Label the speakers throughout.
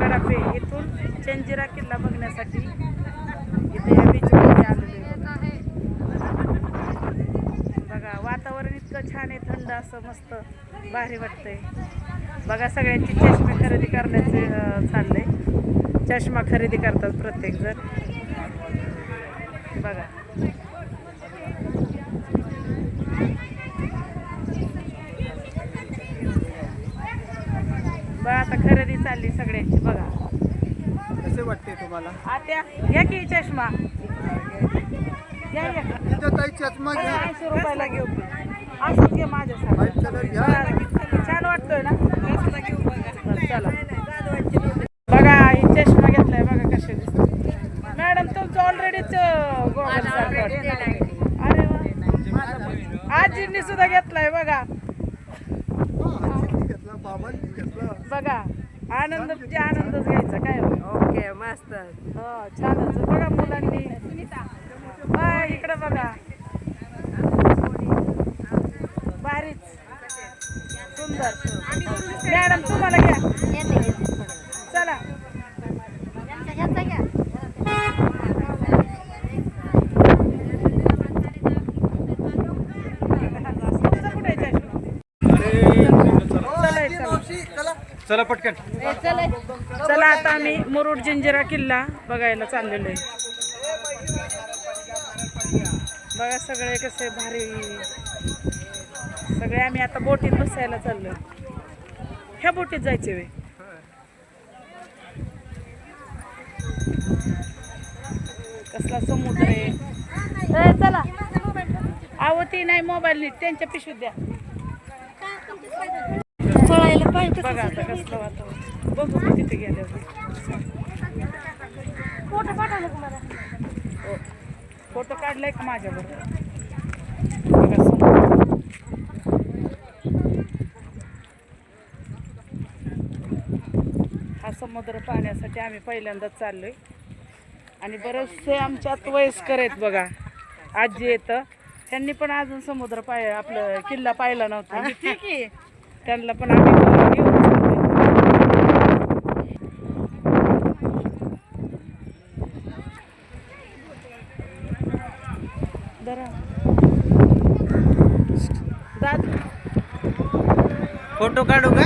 Speaker 1: कडापे इथून जंजिरा किल्ला बघण्यासाठी इथे या बीचवरती आलेलो आहे बघा. वातावरण इतकं छान आहे, थंड असं मस्त भारी वाटतंय बघा. सगळ्यांची चष्मे खरेदी करण्याचे चाललंय, चष्मा खरेदी करतात प्रत्येक जण बघा. बघा आता खरेदी चालली सगळ्यांची बघा.
Speaker 2: कसे वाटते तुम्हाला?
Speaker 1: आत्या घ्या की चष्मा, घ्या घ्या.
Speaker 2: चष्मा घ्या.
Speaker 1: 80 रुपयाला घेऊ असंच घे माझ्यासाठी. छान वाटतोय ना, चला बघा. ही चष्मा घेतलाय बघा कसे दिसत. मॅडम तुमचं ऑलरेडीच गोगल अरे वा, आजींनी सुद्धा घेतलाय बघा बघा. आनंद म्हणजे आनंदच घ्यायचा काय.
Speaker 3: ओके मस्त.
Speaker 1: हो छानच बघा. मुलांनी इकडे बघा, भारीच सुंदर. मॅडम तुम्हाला घ्या, चला
Speaker 2: चला पटकन
Speaker 1: चला. आता आम्ही मुरुड जंजिरा किल्ला बघायला चाललेलो आहे बघा. सगळे कसे भारी, सगळे आम्ही आता बोटीत बसायला चाललोय. ह्या बोटीत जायचे वे. कसला समुद्र आहे. चला अहो ती नाही मोबाईल नीट, त्यांच्या पिशवीत द्या बघा. आता कसलं वातावरण बघू तिथे गेल्यावर. फोटो काढलाय का माझ्याबरोबर बघा. हा समुद्र पाहण्यासाठी आम्ही पहिल्यांदाच चाललोय आणि बरेचसे आमच्यात वयस्कर आहेत बघा. आजी येतं, त्यांनी पण अजून समुद्र आपलं किल्ला पाहिला नव्हता. त्यांना पण आम्ही घेऊन
Speaker 2: फोटो काढू का?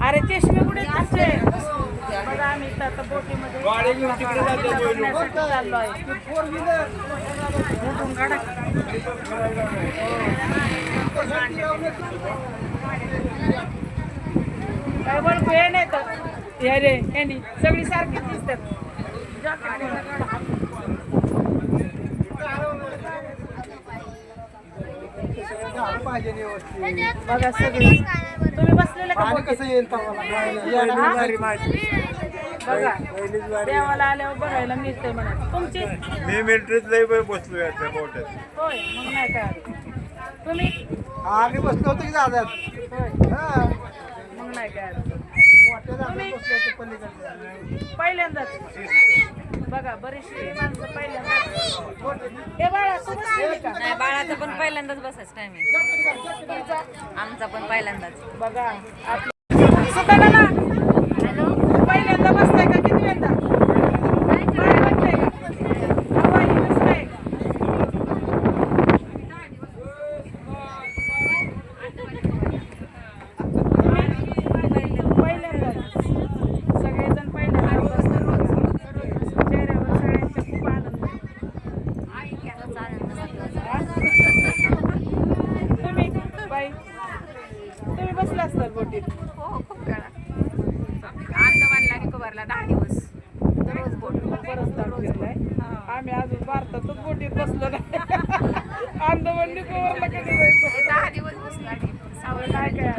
Speaker 1: अरे चष्मे कुठे असते बघा. आम्ही आता बोटीमध्ये चाललो आहे. काय बोल हे नाही तर अरे यांनी सगळी सारखीच दिसतात. बघा सगळी तुम्ही बसलेले का बघा. देवाला आल्यावर बघायला मिळतंय म्हणा. तुमची
Speaker 4: मी मिलिटरीत लई बसलो याच्या बोटात.
Speaker 1: होय मग नाही काय तुम्ही
Speaker 2: आम्ही बसलो होतो की दादा.
Speaker 1: मग नाही काय पहिल्यांदाच बघा. बरीचशी माणसं पहिल्यांदाच. हे बाळा तू बसलेली का?
Speaker 3: नाही, बाळाचं पण पहिल्यांदाच बसायचं टायमिंग. आमचा पण पहिल्यांदाच
Speaker 1: बघा. सुकाना पहिल्यांदा बसताय का किती वेळा? तुम्ही बसला असतात बोटीत?
Speaker 3: हो खूप काळा. अंदमानला निकोबारला 10 दिवस दररोज बोट.
Speaker 1: बरंच ताण फिरलाय. आम्ही अजून भारतातच बोटीत बसलो नाही. अंदमान निकोबारला कधी जायचं?
Speaker 3: 10 दिवस बसला.
Speaker 1: सवय काय काय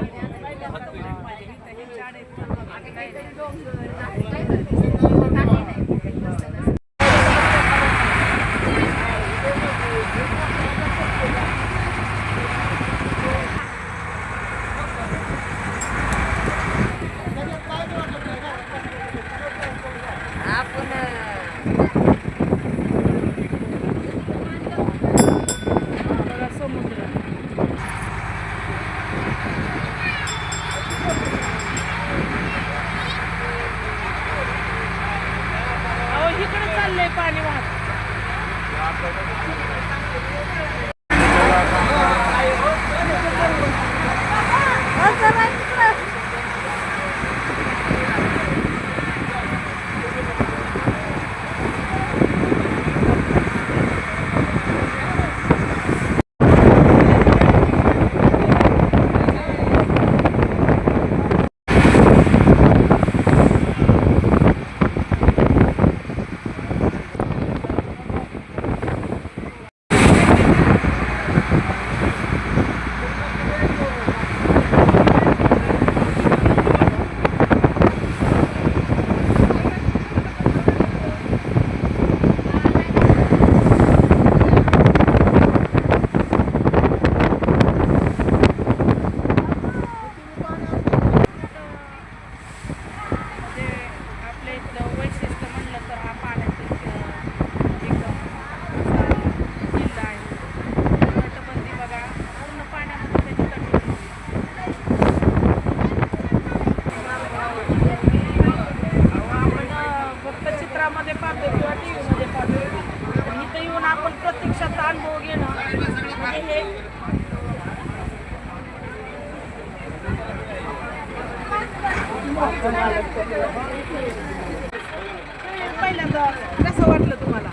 Speaker 1: पहिल्यांदा कसं वाटलं तुम्हाला?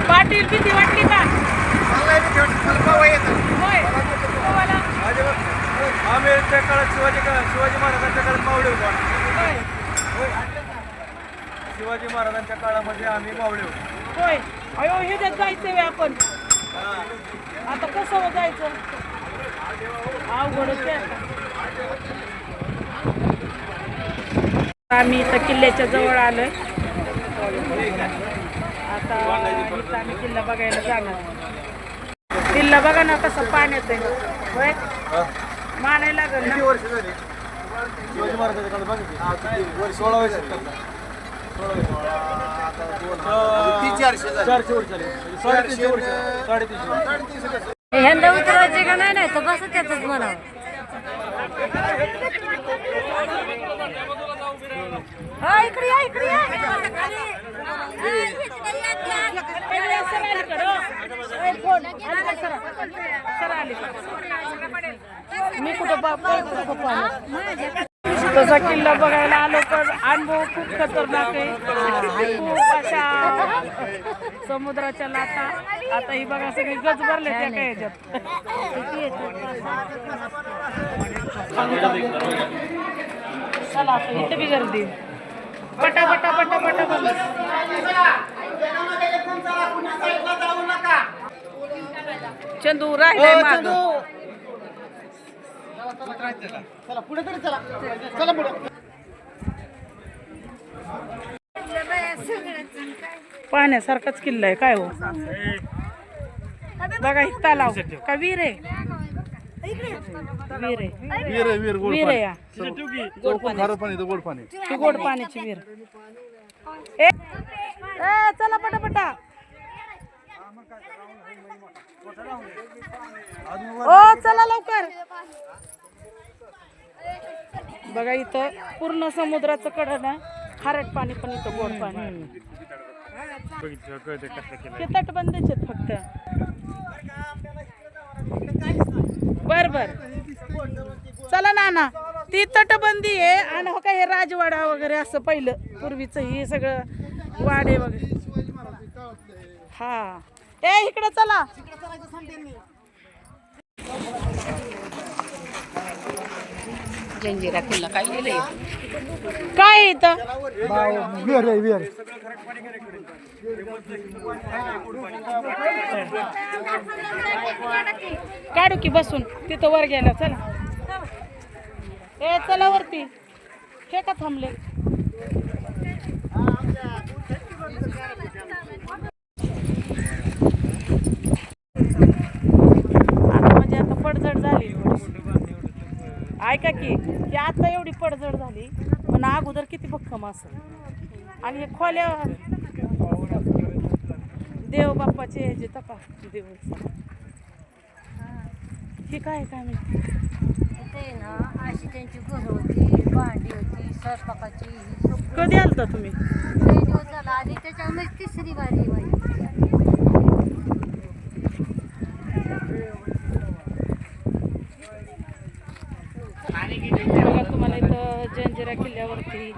Speaker 1: पाटील भीती वाटली का? होय तुम्हाला?
Speaker 2: आम्ही त्या काळात शिवाजी महाराजांच्या काळात मावळे होतो.
Speaker 1: होय
Speaker 2: शिवाजी महाराजांच्या काळामध्ये आम्ही मावळे होतो.
Speaker 1: होय अयो ह्याच्यात जायचं आहे आपण. आता कसं जायचं? अवघडच आहे आता. आम्ही इथं किल्ल्याच्या जवळ आलोय. आता इथं आम्ही किल्ला बघायला जाणार. किल्ला बघा ना कसं पाण्यात आहे. होय मानायला लागेल
Speaker 2: किती
Speaker 1: ना.
Speaker 2: वर्ष झाली शिवाजी महाराजांच्या काळात बघितली? 16 वर्ष. 400 वर्ष झाली. 350 वर्ष. 350 वर्ष.
Speaker 5: ह्यांना उतरायचे का नाही तर बस त्यातच म्हणा.
Speaker 1: इकडे या इकडे या. मी कुठं तसा किल्ला बघायला आलो पण अनुभव खूप खतरनाक आहे. खूप अशा समुद्राच्या लाटा. आता ही बघा सगळी गज भरले त्या काय ह्याच्यात. चला आता इथं बी गर्दी. पटा पटा पटा पटा पटा. चंदू राहिले माग.
Speaker 2: चला पुढे तरी चला. चला पुढे.
Speaker 1: पाहण्यासारखाच किल्ला आहे काय हो. बघा ही तलाव का वीर आहे. वीर आहे वीर आहे या.
Speaker 2: गोड पाणी.
Speaker 1: ती गोड पाण्याची वीर. ए चला पटापटा. ओ चला लवकर. बघा इथं पूर्ण समुद्राचं कडं ना. खारट पाणी पण इथं गोड पाणी. ते तटबंदीच आहेत फक्त. बर बर चला ना. ती तटबंदी आहे आणि हो काय हे राजवाडा वगैरे असं पहिलं पूर्वीचं हे सगळं वाडे वगैरे. हा ए इकडे चला.
Speaker 3: जंजिरा किल्ला काय लिहिलंय?
Speaker 1: काय आहे इथं?
Speaker 2: विहीर.
Speaker 1: काढू की बसून तिथं वर गेला. चला ए चला वरती. हे का थांबले? आता म्हणजे आता पडझड झाली. ऐका की आता एवढी पडझड झाली पण अगोदर किती भक्कम असेल. आणि हे खोल्या देव बाप्पाचे ह्याचे तपा देव. ही काय काय माहिती.
Speaker 5: ते ना अशी त्यांची घरं होती, भांडी होती, स्वयंपाकाची.
Speaker 1: कधी आलता तुम्ही?
Speaker 5: लई दिवस झाला. आधी त्याच्यामध्ये तिसरी वारी बाई.
Speaker 1: बघा तुम्हाला इथं जंजिरा किल्ल्यावरती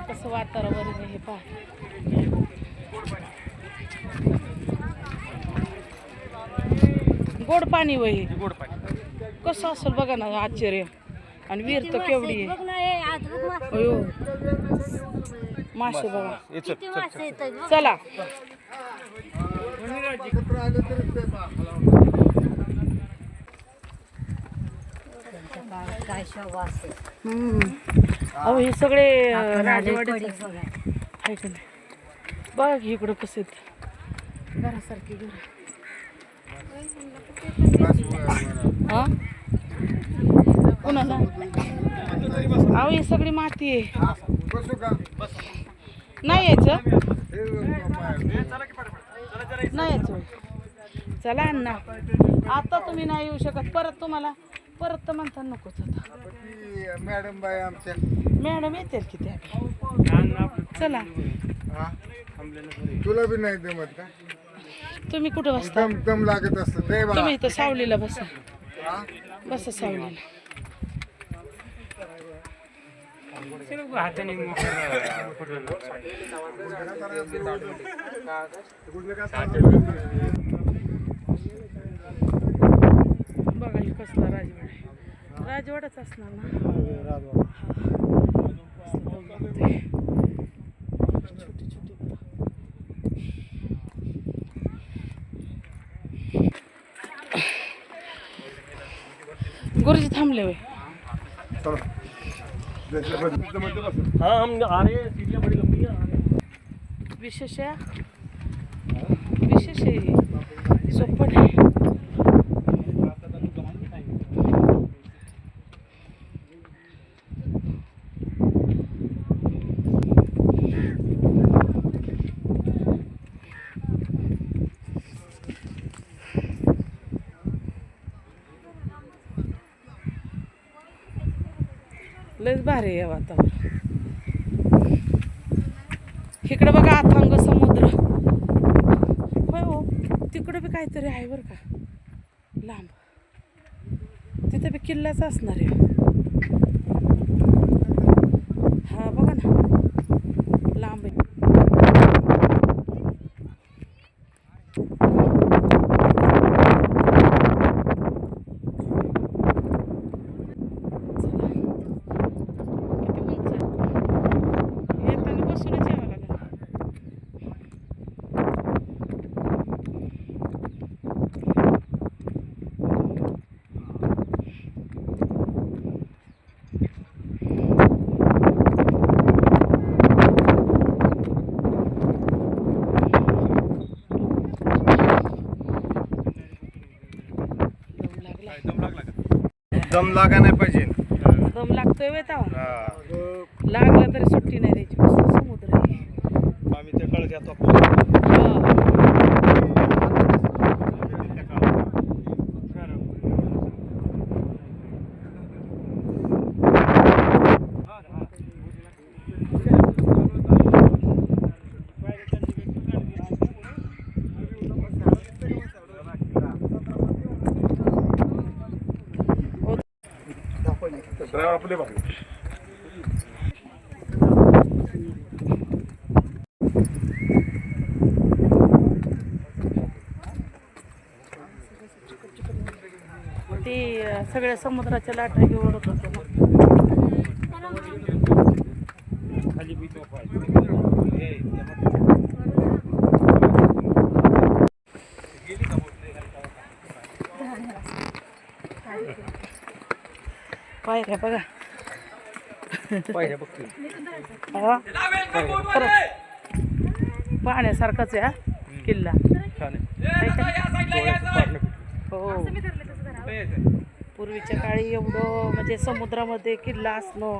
Speaker 1: कसं वातावरण आहे हे पहा. गोड पाणी वही.
Speaker 2: गोड पाणी
Speaker 1: कसं असेल बघा ना आश्चर्य. आणि विहीर तर केवढी आहे.
Speaker 5: बघ ना हे आज बघ मासे.
Speaker 1: अयो मासे बघा.
Speaker 5: किती मासे येतात बघ.
Speaker 1: चला
Speaker 5: काय शोभा असते.
Speaker 1: अहो हे सगळे
Speaker 5: आपण
Speaker 1: राजवाडे
Speaker 5: आले पडीक बघा.
Speaker 1: आहे का नाही. बघ इकडं कसं येत घरासारखी घर. हा कुणाला? अहो ही सगळी माती आहे. नाही यायचं नाही यायचं. चला अण्णा आता तुम्ही नाही येऊ शकत. परत तुम्हाला परत तर म्हणता नकोच आता.
Speaker 2: मॅडम बाई आमच्या
Speaker 1: मॅडम येतील की त्या. चला
Speaker 2: तुला बी नाही जमत का?
Speaker 1: तुम्ही कुठं बसता?
Speaker 2: दम लागत असत.
Speaker 1: तुम्ही इथं सावलीला बसा. बसा सावलीला. बघा हे कसला राजवाडा आहे. राजवाडाच असणार ना. छोटी छोटी गुरुजी थांबले होय. विशेष आहे सोपं नाही. लयच भारी आहे वातावरण. इकडे बघा अथांग समुद्र. होय हो, तिकडे बी काहीतरी आहे बरं का लांब. तिथे बी किल्लाच असणार आहे. हा बघा ना लांब आहे.
Speaker 4: दम लागा नाही पाहिजे.
Speaker 1: दम लागतोय वे तेव्हा.
Speaker 4: हा.
Speaker 1: लागला तरी सुट्टी नाही द्यायची. कसं समुद्र आहे.
Speaker 2: आम्ही ते कळ घेतो.
Speaker 4: आपले बघ.
Speaker 1: ते सगळ्या समुद्राच्या लाटा घेऊन होत होते ना. पायऱ्या बघा. हा, खरंच पाहण्यासारखाच आहे हा किल्ला. हो, पूर्वीच्या काळी एवढं म्हणजे समुद्रामध्ये किल्ला असणं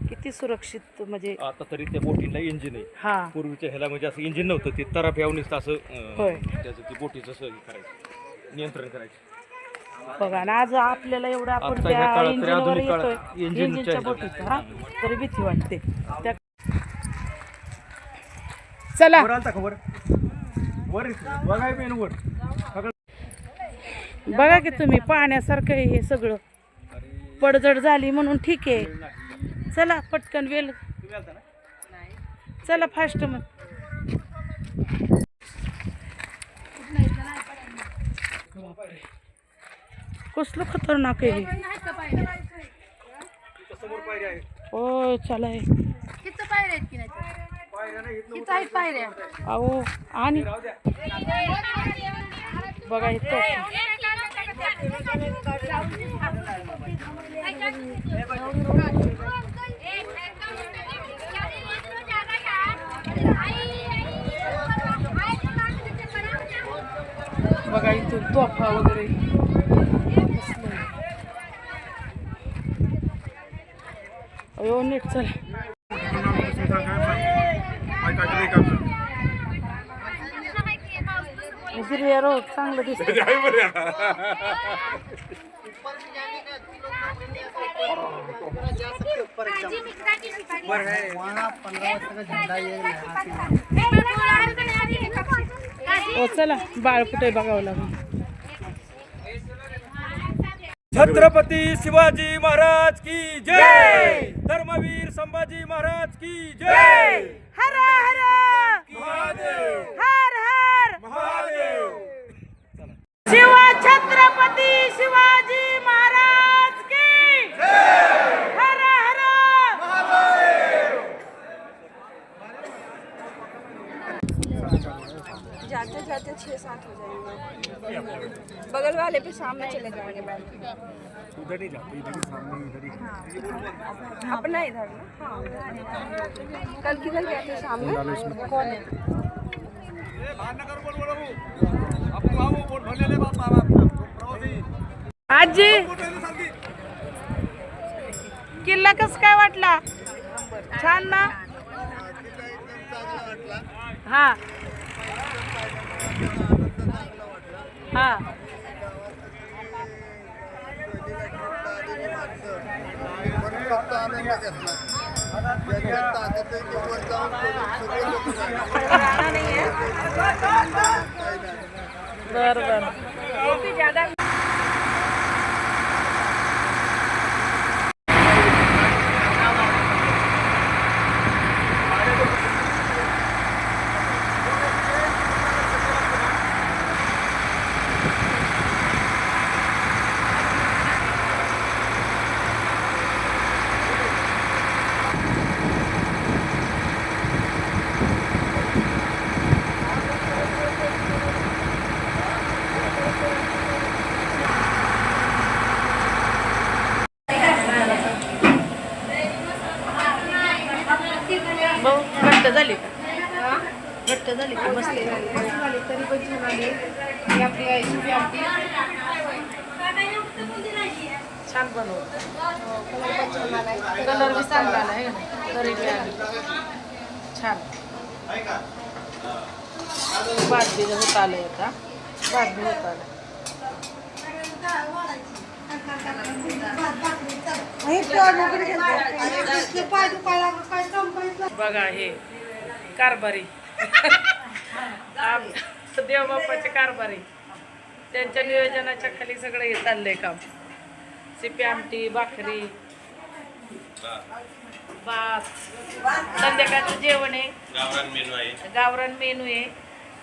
Speaker 1: किती सुरक्षित. म्हणजे
Speaker 2: आता तरी त्या बोटीला इंजिन आहे.
Speaker 1: हा,
Speaker 2: पूर्वीच्या ह्याला म्हणजे असं इंजिन नव्हतं. ते तराफ्यावरच असं
Speaker 1: होय.
Speaker 2: त्याचं ती बोटीचं असं करायचं, नियंत्रण करायचं.
Speaker 1: बघा ना आज आपल्याला एवढं आपण
Speaker 2: आता ह्या
Speaker 1: त्या
Speaker 2: काळात तरी
Speaker 1: इंजिनवर
Speaker 2: आधुनिक
Speaker 1: येतोय.
Speaker 2: काळात इंजिनच्या
Speaker 1: इंजिनच्या
Speaker 2: ह्याच्यात.
Speaker 1: बोटीत हा तरी भीती वाटते. त्या चला
Speaker 2: वर आलता का वर? वर बघाय मेन वर.
Speaker 1: बघा की तुम्ही पाहण्यासारखं आहे हे सगळं. पडझड झाली म्हणून ठीक आहे. चला पटकन वेल. चला फास्ट मग. कसलं खतरनाक आहे हे.
Speaker 2: समोर पायऱ्या आहे.
Speaker 1: ओ चला हे.
Speaker 5: किती पायऱ्या आहेत की नाही? किती आहेत पायऱ्या?
Speaker 1: अहो आणि बघा इथं बघा इथून तोफा वगैरे. अयो नीट चला. हिरव्या रोड चांगलं दिसतं. हो चला बाळ कुठे बघावं लागेल.
Speaker 2: छत्रपती शिवाजी महाराज की जय, धर्मवीर संभाजी महाराज की जय,
Speaker 1: हर हर
Speaker 2: महादेव
Speaker 1: हर हर
Speaker 2: महादेव.
Speaker 1: छत्रपती शिवाजी महाराज की हर हर
Speaker 6: जाते जाते 6-7 हो जाएंगे. बगल वाले पे सामने चले जाएंगे बैंक.
Speaker 2: उधर ही जाते, इधर ही सामने, इधर ही.
Speaker 6: अपना इधर ना. हाँ कल किधर गए थे सामने. कौन है.
Speaker 1: आजी किल्ला कस काय वाटला. छान ना. हा हा बर बर. घट्ट झाली का. घट्ट झाली का. मस्त
Speaker 6: तरी पण छान आली. ही आपली रेसिपी आमची.
Speaker 1: छान बनवत.
Speaker 6: कलर पण छान आलाय.
Speaker 1: कलर बी चांगला आला आहे तरी बी आली छान. भाजी होत आलंय आता. भाजी होत आलं. बघा हे कारभारी देवबाप्पाचे कारभारी त्यांच्या नियोजनाच्या खाली सगळं हे चाललंय काम. सिपी आमटी भाकरी भात संध्याकाळचं जेवण आहे. गावरान मेनू आहे.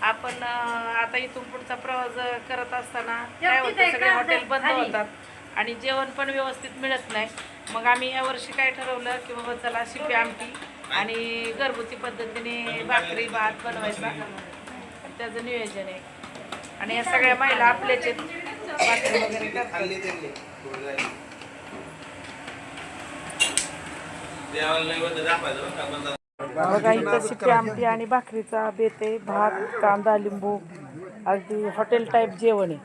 Speaker 1: आपण आता इथून पुढचा प्रवास करत असताना काय होतं सगळे हॉटेल बंद होतात आणि जेवण पण व्यवस्थित मिळत नाही. मग आम्ही यावर्षी काय ठरवलं की बाबा चला शिपी आमटी आणि घरगुती पद्धतीने भाकरी भात बनवायचा त्याचं नियोजन आहे. आणि या सगळ्या महिला आपल्याचे भाकरी वगैरे करतात. बघा इथं शिपी आमटी आणि भाकरीचा बेत आहे. भात कांदा लिंबू अगदी हॉटेल टाईप जेवण आहे.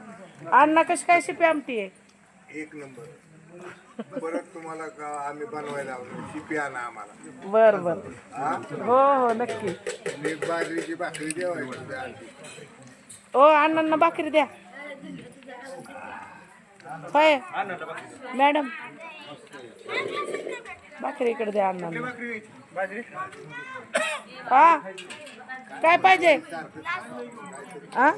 Speaker 1: अण्णा कशी काय शिपी आमटी आहे.
Speaker 4: एक नंबर. परत तुम्हाला का आम्ही बनवायला शिपी आणा आम्हाला.
Speaker 1: बर बर. हो हो नक्की.
Speaker 4: मी बाजरीची भाकरी देवायची.
Speaker 1: ओ अण्णांना भाकरी द्या. होय मॅडम भाकरी इकडे द्या अण्णांना. हा काय पाहिजे. हा